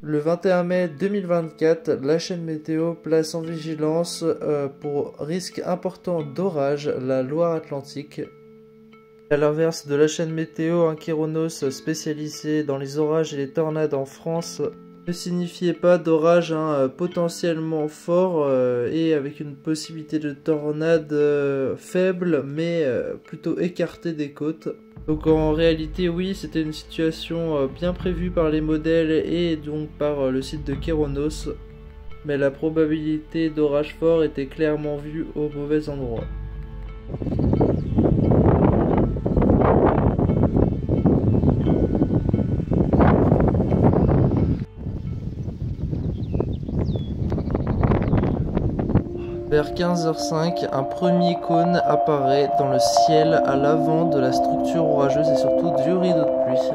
Le 21 mai 2024, la chaîne météo place en vigilance pour risque important d'orage la Loire-Atlantique. À l'inverse de la chaîne météo, un Kéronos spécialisé dans les orages et les tornades en France ne signifiait pas d'orage potentiellement fort et avec une possibilité de tornade faible mais plutôt écartée des côtes. Donc en réalité oui, c'était une situation bien prévue par les modèles et donc par le site de Kéronos, mais la probabilité d'orage fort était clairement vue au mauvais endroit. Vers 15h05, un premier cône apparaît dans le ciel à l'avant de la structure orageuse et surtout du rideau de pluie.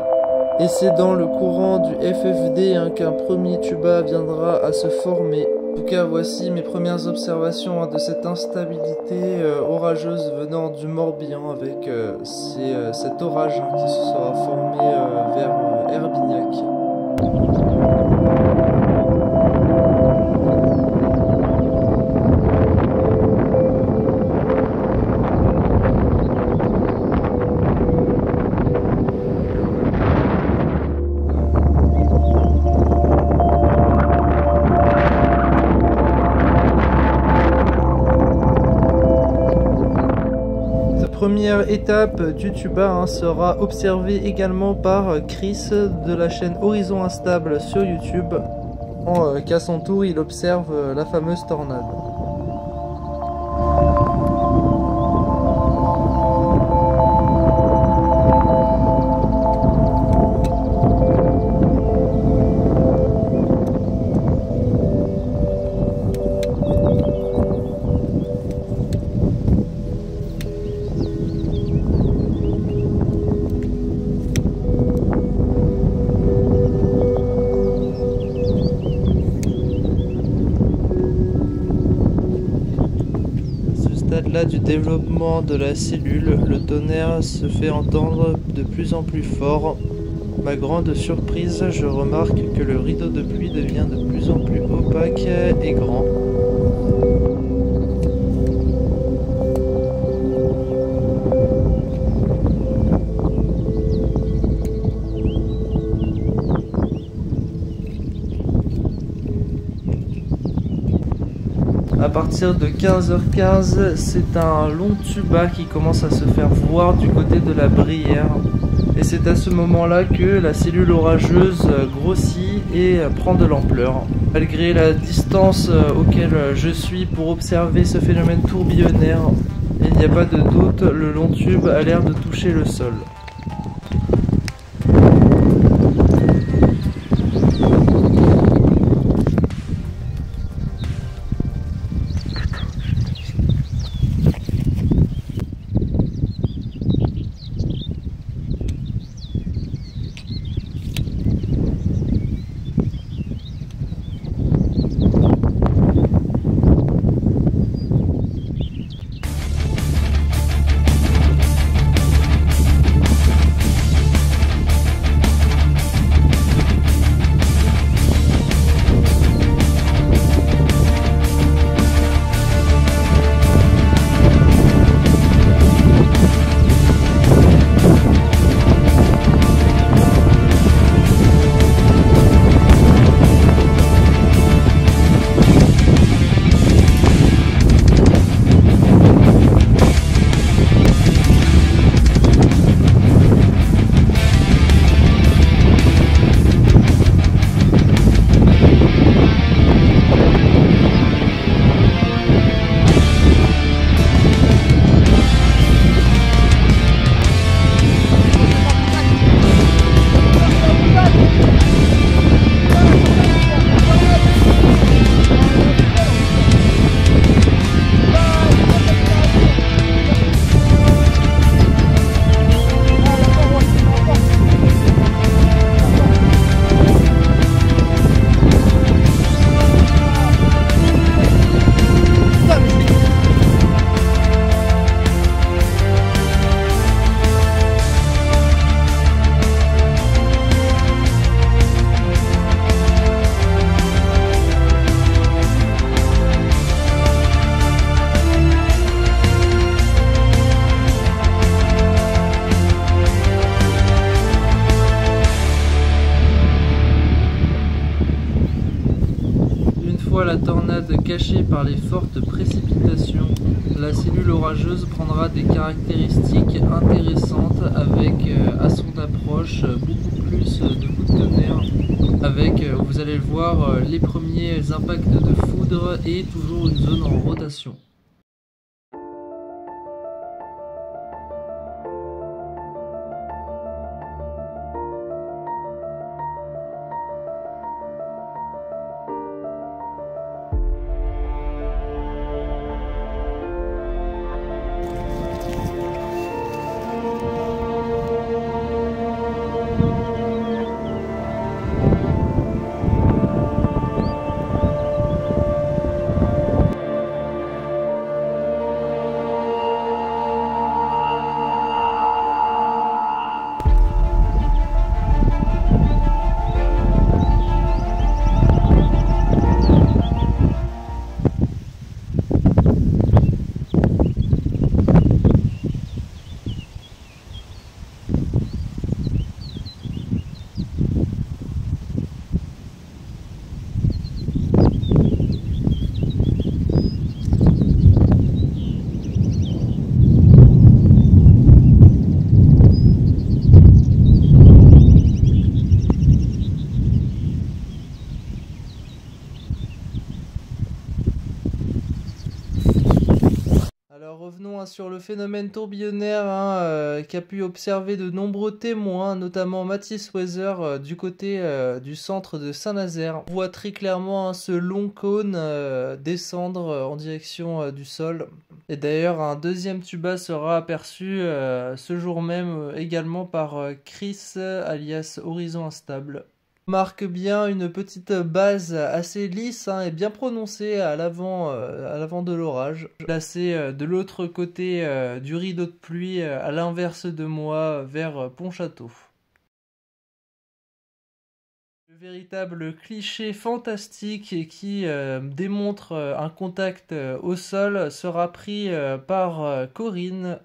Et c'est dans le courant du FFD qu'un premier tuba viendra à se former. En tout cas, voici mes premières observations de cette instabilité orageuse venant du Morbihan avec cet orage qui se sera formé vers Herbignac. Première étape du tuba sera observée également par Chris de la chaîne Horizon Instable sur YouTube, qu'à son tour il observe la fameuse tornade. Là du développement de la cellule, le tonnerre se fait entendre de plus en plus fort. Ma grande surprise, je remarque que le rideau de pluie devient de plus en plus opaque et grand. À partir de 15h15, c'est un long tuba qui commence à se faire voir du côté de la Brière. Et c'est à ce moment-là que la cellule orageuse grossit et prend de l'ampleur. Malgré la distance auquel je suis pour observer ce phénomène tourbillonnaire, il n'y a pas de doute, le long tube a l'air de toucher le sol. cachée par les fortes précipitations, la cellule orageuse prendra des caractéristiques intéressantes avec à son approche beaucoup plus de coups de tonnerre, avec, vous allez le voir, les premiers impacts de foudre et toujours une zone en rotation. Alors revenons sur le phénomène tourbillonnaire qu'a pu observer de nombreux témoins, notamment Mathis Weather du côté du centre de Saint-Nazaire. On voit très clairement ce long cône descendre en direction du sol. Et d'ailleurs un deuxième tuba sera aperçu ce jour même également par Chris alias Horizon Instable. On marque bien une petite base assez lisse et bien prononcée à l'avant de l'orage, placée de l'autre côté du rideau de pluie, à l'inverse de moi, vers Pontchâteau. Le véritable cliché fantastique qui démontre un contact au sol sera pris par Corinne.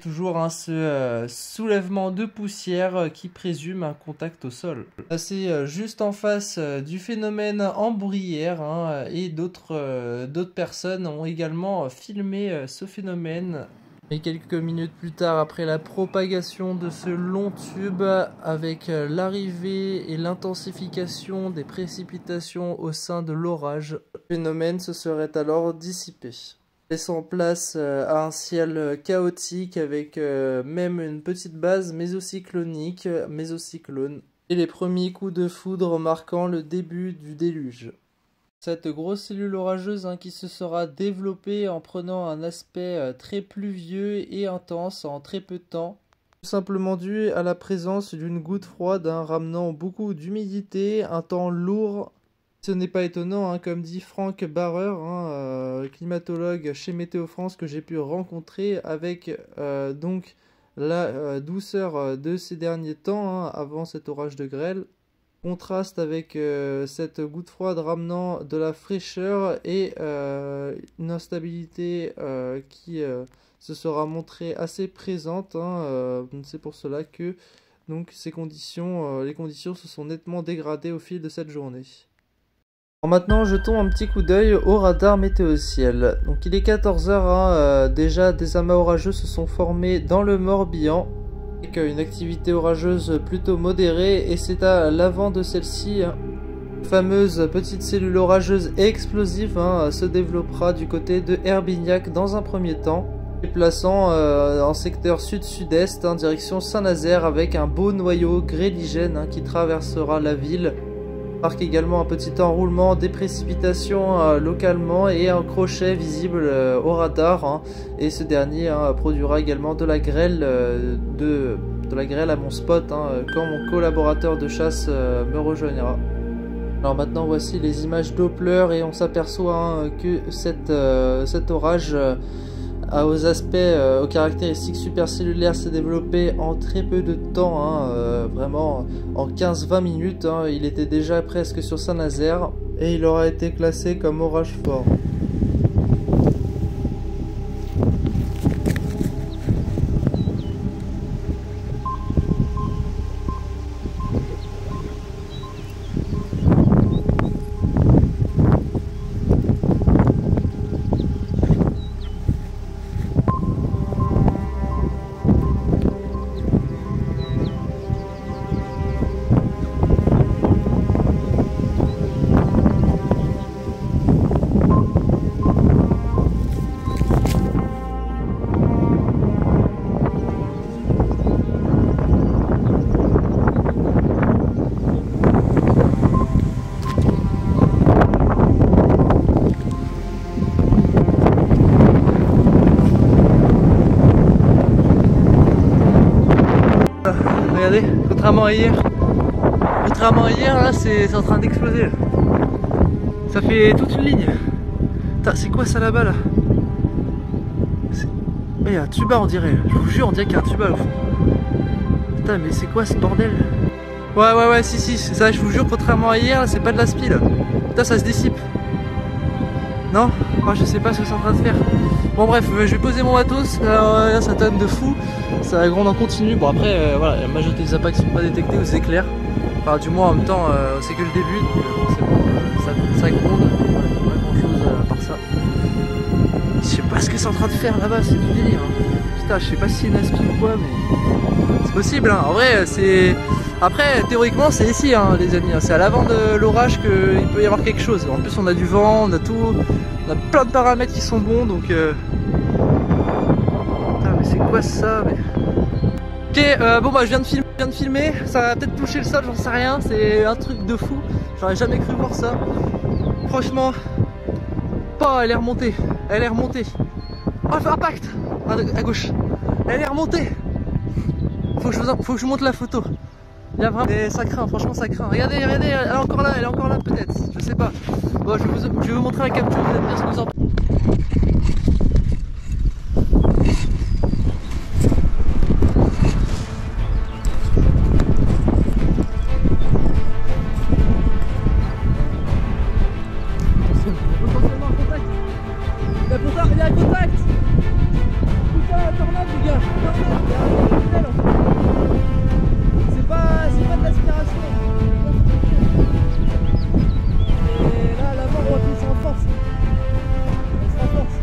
Toujours ce soulèvement de poussière qui présume un contact au sol. C'est juste en face du phénomène en bruyère et d'autres personnes ont également filmé ce phénomène. Et quelques minutes plus tard, après la propagation de ce long tube, avec l'arrivée et l'intensification des précipitations au sein de l'orage, le phénomène se serait alors dissipé, laissant place à un ciel chaotique avec même une petite base mésocyclonique, mésocyclone, et les premiers coups de foudre marquant le début du déluge. Cette grosse cellule orageuse qui se sera développée en prenant un aspect très pluvieux et intense en très peu de temps, tout simplement dû à la présence d'une goutte froide ramenant beaucoup d'humidité, un temps lourd. Ce n'est pas étonnant, comme dit Franck Barreur, climatologue chez Météo France que j'ai pu rencontrer, avec donc la douceur de ces derniers temps, avant cet orage de grêle, contraste avec cette goutte froide ramenant de la fraîcheur et une instabilité qui se sera montrée assez présente. C'est pour cela que donc, les conditions se sont nettement dégradées au fil de cette journée. Alors maintenant, jetons un petit coup d'œil au radar météo-ciel. Donc il est 14 h, déjà des amas orageux se sont formés dans le Morbihan, avec une activité orageuse plutôt modérée, et c'est à l'avant de celle-ci, une fameuse petite cellule orageuse et explosive se développera du côté de Herbignac dans un premier temps, déplaçant en secteur sud-sud-est en direction Saint-Nazaire avec un beau noyau gréligène qui traversera la ville. Marque également un petit enroulement des précipitations localement et un crochet visible au radar, et ce dernier produira également de la grêle à mon spot quand mon collaborateur de chasse me rejoindra. Alors maintenant voici les images Doppler et on s'aperçoit que cet orage aux caractéristiques supercellulaires s'est développé en très peu de temps, vraiment en 15-20 minutes. Il était déjà presque sur Saint-Nazaire et il aura été classé comme orage fort. regardez, contrairement à hier. Contrairement à hier, là c'est en train d'exploser. Ça fait toute une ligne. C'est quoi ça là-bas là? Il y a un tuba on dirait. Je vous jure, on dirait qu'il y a un tuba au fond. Putain, mais c'est quoi ce bordel? Ouais, si, c'est ça, je vous jure, contrairement à hier, c'est pas de la spi là. Putain, ça se dissipe. Non? Moi, je sais pas ce que c'est en train de faire. Bon, bref, je vais poser mon matos. Là, ça tonne de fou. Ça gronde en continu. Bon, après, voilà, la majorité des impacts sont pas détectés aux éclairs. Enfin, du moins, en même temps, c'est que le début. Donc, c'est bon, ça gronde. Voilà, pas grand chose à part ça. Je sais pas ce que c'est en train de faire là-bas, c'est du délire. Hein. Putain, je sais pas si c'est une aspi ou quoi, mais c'est possible. Hein. En vrai, c'est. Après, théoriquement, c'est ici, hein, les amis. C'est à l'avant de l'orage qu'il peut y avoir quelque chose. En plus, on a du vent, on a tout. On a plein de paramètres qui sont bons, donc. Putain, mais c'est quoi ça mais... Ok, bon, bah, je viens de filmer. Ça va peut-être toucher le sol, j'en sais rien. C'est un truc de fou. J'aurais jamais cru voir ça. Franchement. Oh, elle est remontée. Elle est remontée. Oh, elle fait impact à gauche. Elle est remontée. Faut que je vous montre la photo. Il y a vraiment... Et ça craint, franchement ça craint. Regardez, elle est encore là peut-être. Je sais pas. Bon, je vais vous montrer la capture, vous allez me dire ce que vous en pensez. Il y a un contact. Putain, tornade les gars. C'est pas de l'aspiration. Et là, l'avant, on va pisser en force. Elle se renforce.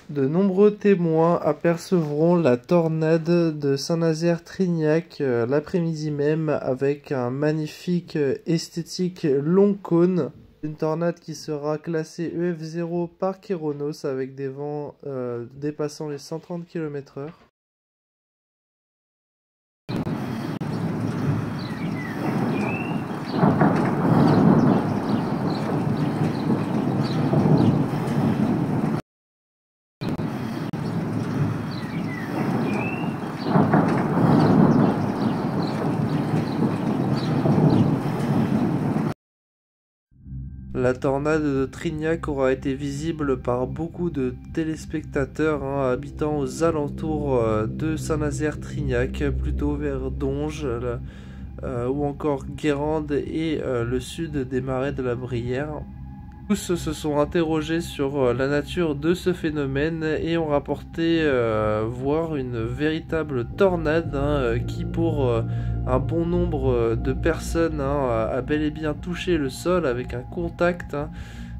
De nombreux témoins apercevront la tornade de Saint-Nazaire-Trignac l'après-midi même avec un magnifique esthétique long cône. Une tornade qui sera classée EF0 par Kéronos avec des vents dépassant les 130 km/h. La tornade de Trignac aura été visible par beaucoup de téléspectateurs habitant aux alentours de Saint-Nazaire-Trignac, plutôt vers Donges ou encore Guérande et le sud des marais de la Brière. Tous se sont interrogés sur la nature de ce phénomène et ont rapporté voir une véritable tornade qui pour un bon nombre de personnes a bel et bien touché le sol avec un contact.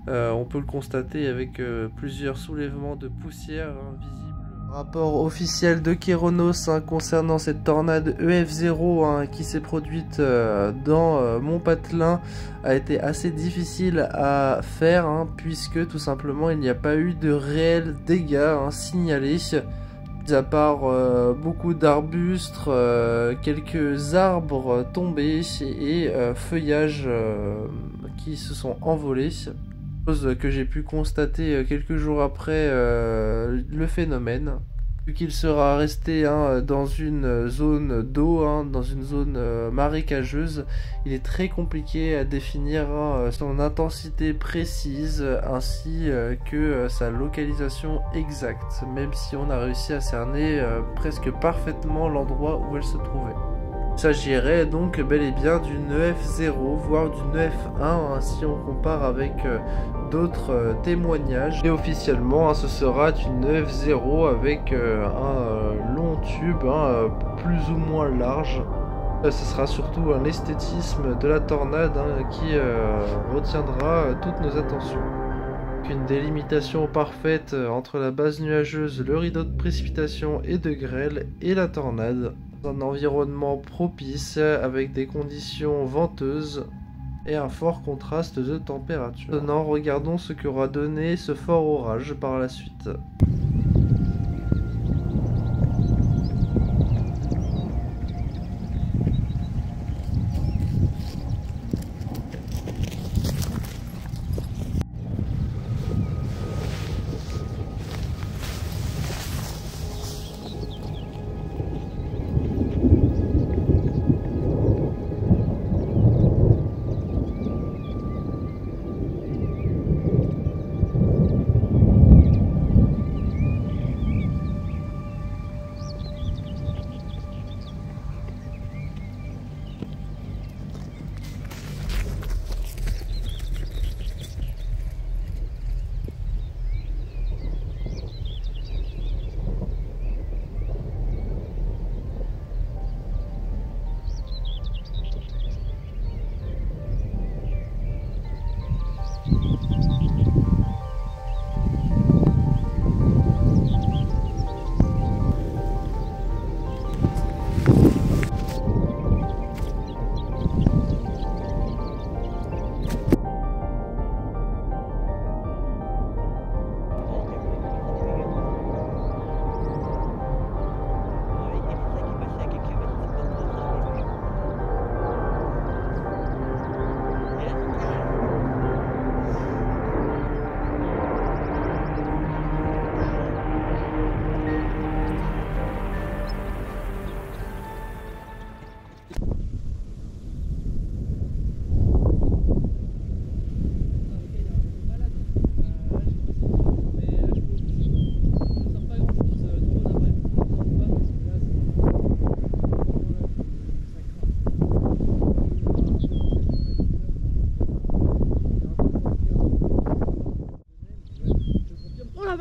On peut le constater avec plusieurs soulèvements de poussière visibles. Rapport officiel de Kéronos concernant cette tornade EF0 qui s'est produite dans Mont-Patelin a été assez difficile à faire puisque tout simplement il n'y a pas eu de réels dégâts signalés. À part beaucoup d'arbustes, quelques arbres tombés et feuillages qui se sont envolés. Chose que j'ai pu constater quelques jours après le phénomène. Vu qu'il sera resté dans une zone d'eau, dans une zone marécageuse, il est très compliqué à définir son intensité précise ainsi que sa localisation exacte, même si on a réussi à cerner presque parfaitement l'endroit où elle se trouvait. Il s'agirait donc bel et bien d'une F0, voire d'une F1, si on compare avec d'autres témoignages. Et officiellement, ce sera une F0 avec un long tube plus ou moins large. Ce sera surtout l'esthétisme de la tornade qui retiendra toutes nos attentions. Une délimitation parfaite entre la base nuageuse, le rideau de précipitation et de grêle et la tornade. Un environnement propice avec des conditions venteuses et un fort contraste de température. Maintenant, regardons ce qu'aura donné ce fort orage par la suite.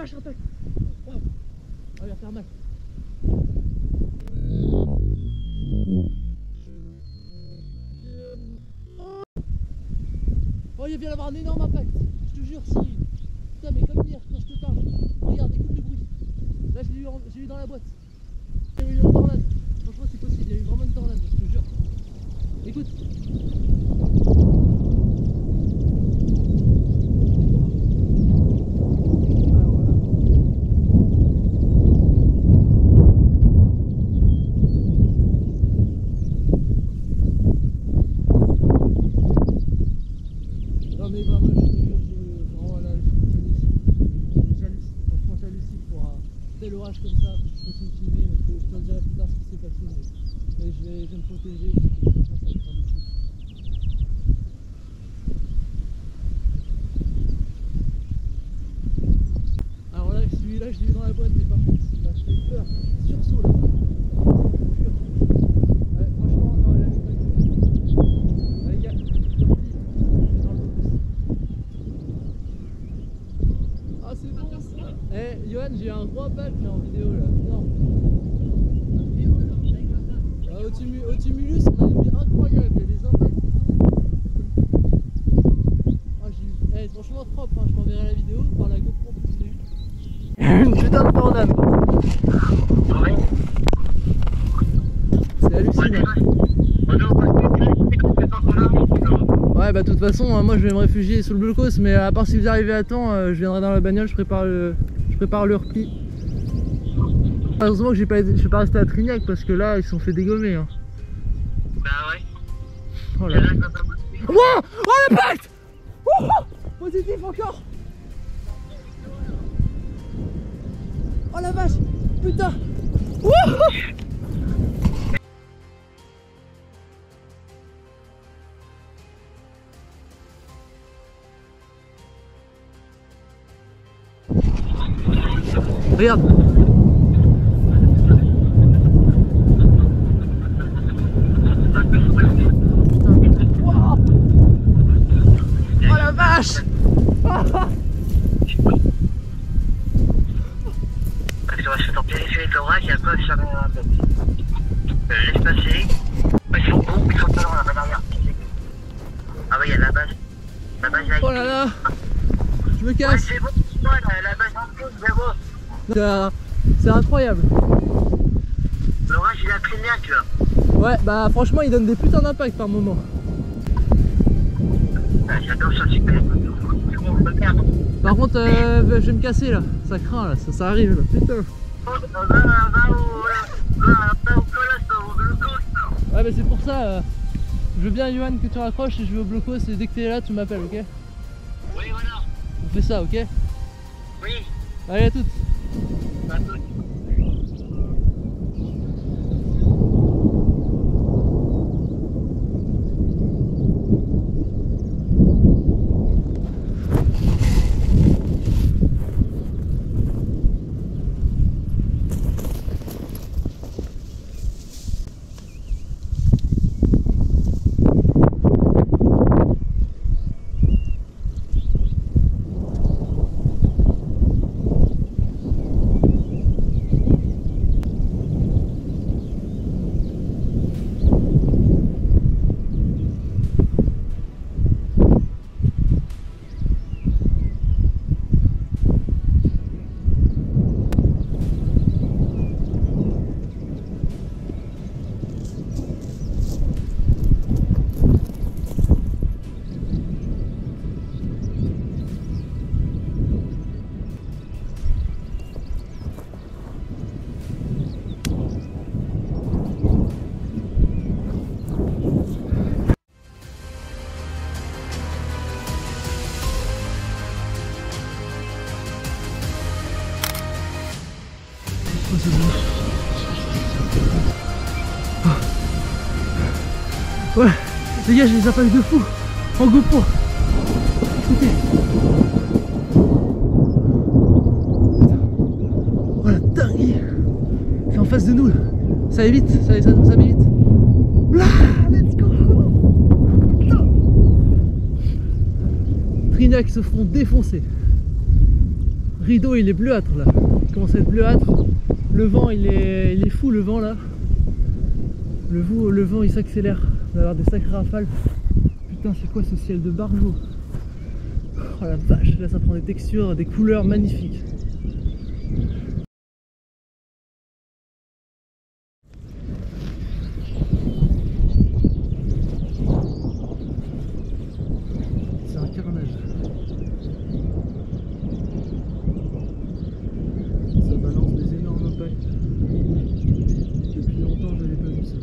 vache, impact. Wow. Ah, il va faire mal. Oh, il vient d'avoir un énorme impact. Je te jure, si. Putain, mais comme hier, quand je te parle. Regarde, écoute le bruit. Là, je l'ai eu dans la boîte. Il y a eu une tornade. Franchement, c'est possible. Il y a eu vraiment une tornade, je te jure. Écoute. L'orage comme ça, je continue de filmer, mais je te dirai plus tard ce qui s'est passé, mais je vais me protéger, parce que ça va être magnifique. Alors là, celui-là, je l'ai eu dans la boîte, mais par contre, il m'a fait peur, sursaut là. Ouais, franchement, non, là, je suis pas du tout. Les gars, je leur dis, je vais dans le focus. Ah, c'est bon ça. Eh, Johan, j'ai un gros impact là en vidéo là. Non. Au Tumulus, on a des vues incroyables, il y a des impacts et tout. Ah, j'ai eu. Eh, franchement propre, hein. Je t'enverrai la vidéo par la GoPro que je l'ai eu. Une putain de tornade. C'est hallucinant. Ouais, bah de toute façon, moi je vais me réfugier sous le blocos, mais à part si vous arrivez à temps, je viendrai dans la bagnole, je prépare le repli. Heureusement que je suis pas resté à Trignac parce que là ils se sont fait dégommer. Hein. Bah ouais. Oh là. Wow, oh l'impact. Positif encore. Oh la vache. putain. Wouhou. Regarde. Wow. Oh la vache. Je vais t'en périphérie de l'orage et après je t'amène un peu. Laisse passer. Ils sont bons, ils sont pas dans la base arrière. Ah ouais, il y a la base. La base là. Oh là là. Je me Ouais, casse. c'est bon, la base en plus, c'est bon. C'est incroyable. L'orage il a pris bien, tu vois. Ouais, bah franchement, il donne des putains d'impact par moment. J'adore ça, c'est clair. Par contre, je vais me casser là. Ça craint là, ça arrive là. Putain. Ouais, bah c'est pour ça. Je veux bien, Johan, que tu raccroches et je vais au blocos. Et dès que t'es là, tu m'appelles, ok? Oui, voilà. On fait ça, ok? Oui. Allez, à toutes. À toutes. Ouais, les gars, j'ai des impacts de fou en GoPro. Écoutez. Oh la dinguerie. C'est en face de nous là. Ça évite, ça m'évite. Là, let's go. Putain. Trignac se font défoncer. Rideau il est bleuâtre là. Il commence à être bleuâtre. Le vent il est fou, le vent là. Le vent il s'accélère. On va avoir des sacrées rafales. Putain, c'est quoi ce ciel de barjot? Oh la vache, là ça prend des textures, des couleurs magnifiques. C'est un carnage. Ça balance des énormes impacts. Depuis longtemps, je n'avais pas vu ça.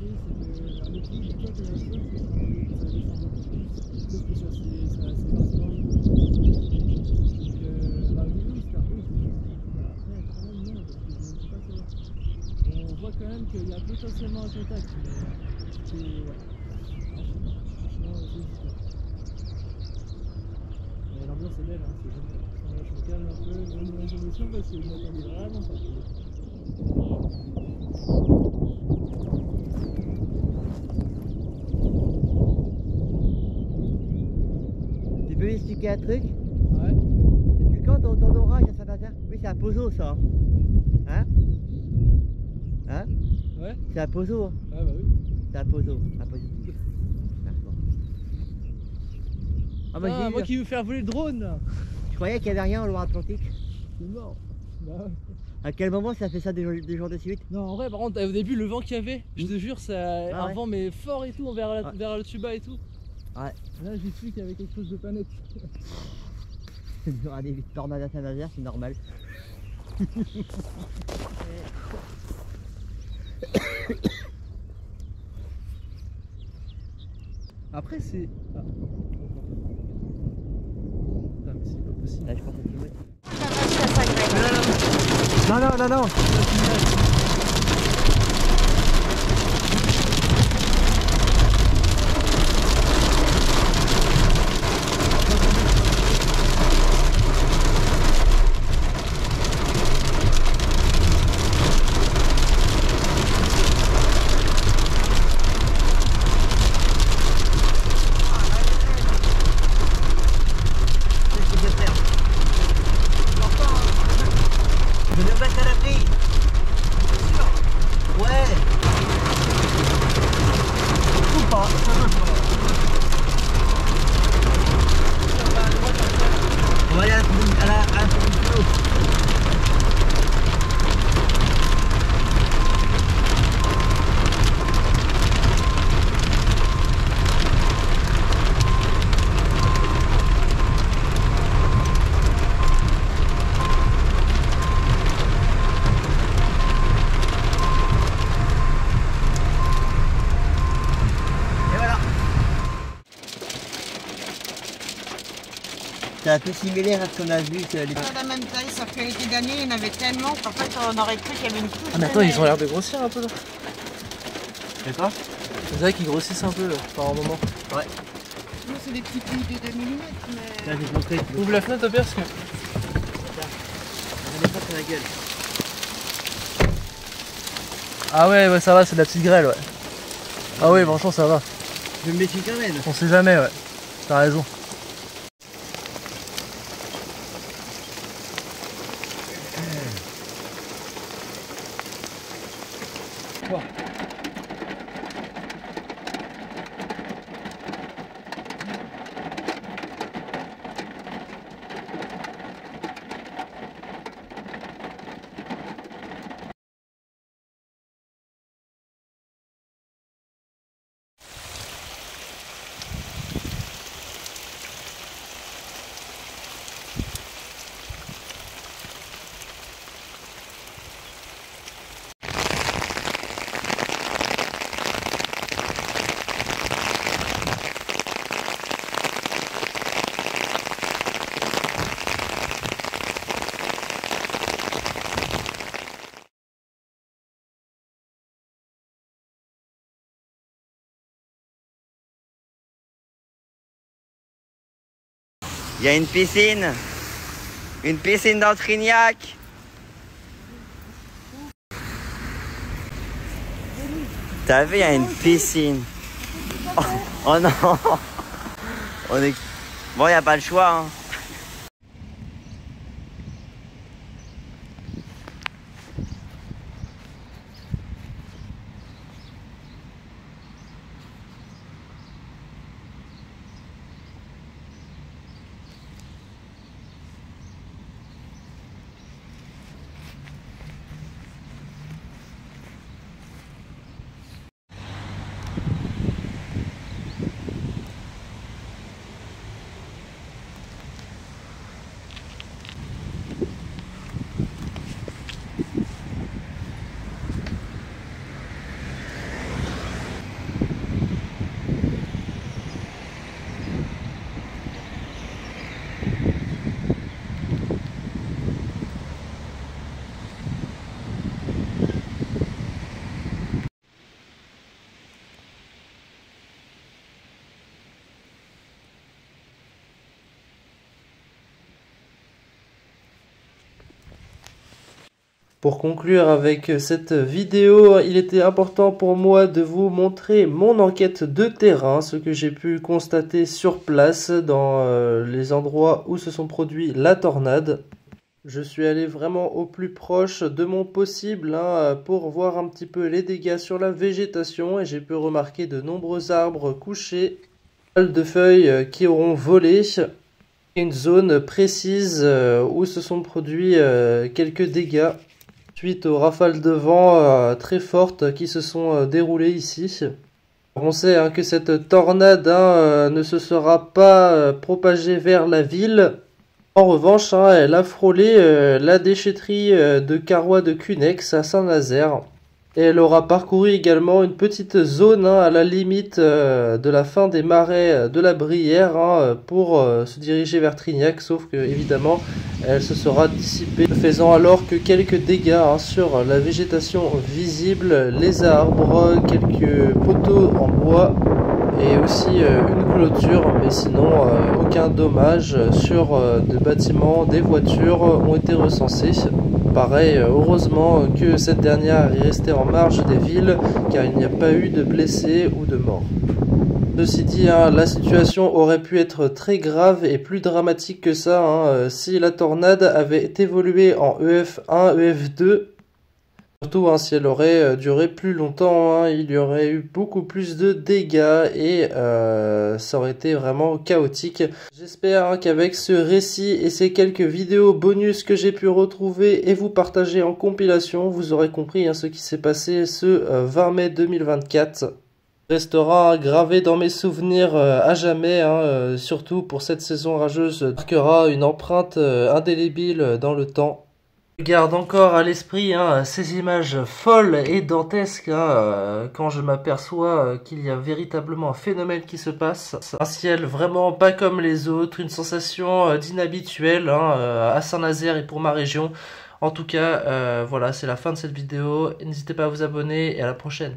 c'est que le plus du temps que la chose, c'est que ça descend beaucoup plus. Sauf que ça c'est parti dans le dos. Donc bah, au début c'était un peu difficile. Après quand même non, parce que je ne peux pas savoir. On voit quand même qu'il y a potentiellement un contact, mais c'est ouais. Non, je sais pas. Franchement, j'hésite pas. Mais l'ambiance est belle, hein, c'est génial. Là, je me calme un peu, je donne mes émotions parce que je m'attendais vraiment pas. Tu peux m'expliquer un truc? Ouais. Depuis quand ton orage à Saint-Nazaire? Oui, c'est un pozo ça. Hein? Hein? Ouais. C'est un pozo. Hein? Ouais, bah oui. C'est un pozo, un positif. D'accord. Ah bah j'ai moi eu. qui veux faire voler le drone là. Je croyais qu'il n'y avait rien en Loire-Atlantique. C'est mort. Bah ouais. À quel moment ça fait ça des jours de suite? Non, en vrai, par contre, au début, le vent qu'il y avait, je te jure, c'est Ah un ouais. vent mais fort et tout, vers le tuba et tout. Ouais. Là, j'ai su qu'il y avait quelque chose de pas net. Il y aura des tornades à Saint-Nazaire, c'est normal. Après, c'est. Ah. Putain, mais c'est pas possible. Là, je pense que tu veux. Non, non, non, non. Je vais mettre à l'abri. Ouais. Ou pas. On va aller à la seconde kilo. C'est un peu similaire à ce qu'on a vu. Pas la même taille, sauf que l'été dernier, il y en avait tellement qu'en fait, on aurait cru qu'il y avait une couche. Ah mais attends, ils ont l'air de grossir un peu là. C'est quoi? C'est vrai qu'ils grossissent un peu là, par un moment. Ouais. Nous, c'est des petits plis de 2 mm, mais. Là, je vais te montrer. Ouvre la fenêtre, Pierre, parce que... On met pas sur la gueule. Ah ouais, ça va, c'est de la petite grêle, ouais. Ah ouais, franchement, ça va. Je me méfie quand même. On sait jamais, ouais. T'as raison. Quoi ? Il y a une piscine dans Trignac. T'as vu, il y a une piscine. Oh non. Bon, il n'y a pas le choix. Hein. Pour conclure avec cette vidéo, il était important pour moi de vous montrer mon enquête de terrain, ce que j'ai pu constater sur place dans les endroits où se sont produits la tornade. Je suis allé vraiment au plus proche de mon possible pour voir un petit peu les dégâts sur la végétation et j'ai pu remarquer de nombreux arbres couchés, de feuilles qui auront volé. Une zone précise où se sont produits quelques dégâts suite aux rafales de vent très fortes qui se sont déroulées ici. On sait que cette tornade ne se sera pas propagée vers la ville. En revanche, elle a frôlé la déchetterie de Carroix de Cunex à Saint-Nazaire. Et elle aura parcouru également une petite zone à la limite de la fin des marais de la Brière pour se diriger vers Trignac, sauf que évidemment elle se sera dissipée, faisant alors que quelques dégâts sur la végétation visible, les arbres, quelques poteaux en bois et aussi une clôture, mais sinon aucun dommage sur des bâtiments, des voitures ont été recensés. Pareil, heureusement que cette dernière est restée en marge des villes car il n'y a pas eu de blessés ou de morts. Ceci dit, la situation aurait pu être très grave et plus dramatique que ça si la tornade avait évolué en EF1, EF2. Surtout si elle aurait duré plus longtemps, il y aurait eu beaucoup plus de dégâts et ça aurait été vraiment chaotique. J'espère qu'avec ce récit et ces quelques vidéos bonus que j'ai pu retrouver et vous partager en compilation, vous aurez compris ce qui s'est passé ce 20 mai 2024. Restera gravé dans mes souvenirs à jamais, surtout pour cette saison rageuse, marquera une empreinte indélébile dans le temps. Je garde encore à l'esprit ces images folles et dantesques quand je m'aperçois qu'il y a véritablement un phénomène qui se passe. Un ciel vraiment pas comme les autres, une sensation d'inhabituel à Saint-Nazaire et pour ma région. En tout cas, voilà, c'est la fin de cette vidéo. N'hésitez pas à vous abonner et à la prochaine.